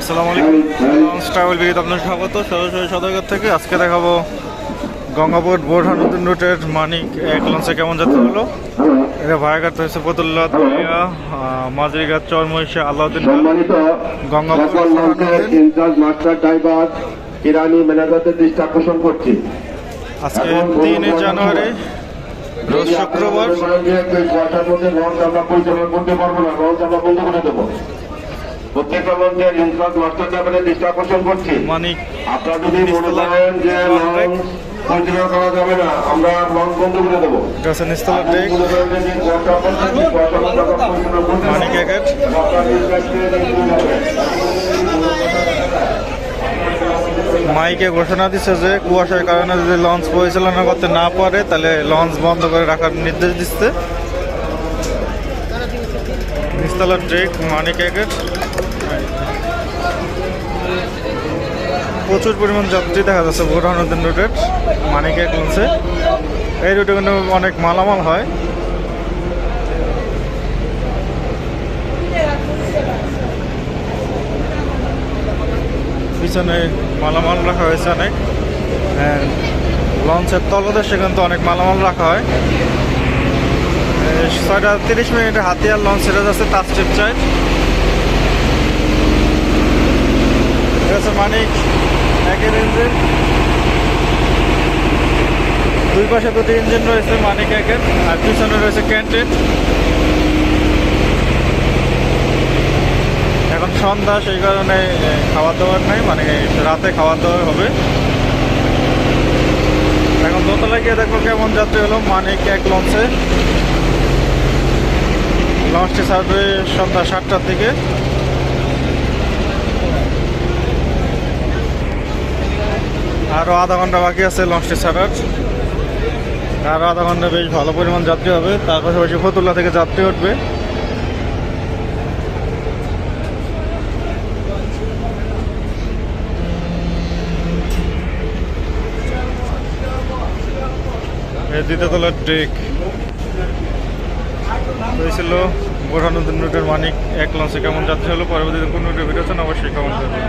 আসসালামু আলাইকুম। ট্রাভেল বিড়িতে আপনার স্বাগত সরাসরি সদরঘাট থেকে। আজকে দেখাবো গঙ্গাপুর বোরহানুদ্দিন রুটের মানিক এক লঞ্চে কেমন যাত্রা হলো। এটা ভায়াঘাট হয়েছে ফতুল্লা, দলিয়া, মাঝরিঘাট, চরমহিষা, আলাউদ্দিন, গঙ্গাপুর আকর্ষণ করছি। আজকে 3 জানুয়ারি রোজ শুক্রবার। প্রত্যেকটা লঞ্চের ইনচার্জ মাস্টার সাহেবের দৃষ্টি আকর্ষণ করছি। মানিক আপনারা যদি মনে করেন যে লঞ্চ পরিচালনা করা যাবে না, আমরা লঞ্চ বন্ধ করে দেবো। নিস্তলা ডেক মানিক একের মাইকে ঘোষণা দিচ্ছে যে কুয়াশার কারণে যদি লঞ্চ পরিচালনা করতে না পারে তাহলে লঞ্চ বন্ধ করে রাখার নির্দেশ দিচ্ছে। নিস্তলা ডেক মানিক একের প্রচুর পরিমাণ যাত্রী দেখা যাচ্ছে বোরহানুদ্দিন রুটের মানিক এক লঞ্চে। এই রুটে কিন্তু অনেক মালামাল হয়। পিছনে মালামাল রাখা হয়েছে অনেক। লঞ্চের তলদেশে কিন্তু অনেক মালামাল রাখা হয়। 6:30 হাতিয়ার লঞ্চ ছেড়ে যাচ্ছে তাজটিপ চাই। মানিক একের ইঞ্জিন, দুই পাশে দুটি ইঞ্জিন রয়েছে মানিক একের, আর পিছনে রয়েছে ক্যান্টিন। এখন সন্ধ্যা, সেই কারণে খাওয়া দাওয়ার নেই, মানে রাতে খাওয়া দাওয়া হবে। এখন দোতলায় গিয়ে দেখবো কেমন যাত্রী হলো মানিক এক লঞ্চে। লঞ্চটি ছাড়বে সন্ধ্যা 7টার দিকে। আরও আধা ঘন্টা বাকি আছে লঞ্চটি ছাড়ার। আরও আধা ঘন্টা বেশ ভালো পরিমাণ যাত্রী হবে। তার পাশাপাশি ফতুল্লা থেকে যাত্রী উঠবে। এই দ্বিতীয়তলার ডেক হয়েছিল বোরহানুদ্দিন রুটের মানিক এক লঞ্চে কেমন যাত্রী হলো। পরবর্তীতে কোন রুটে ভিডিও আছেন অবশ্যই কমেন্ট করবেন।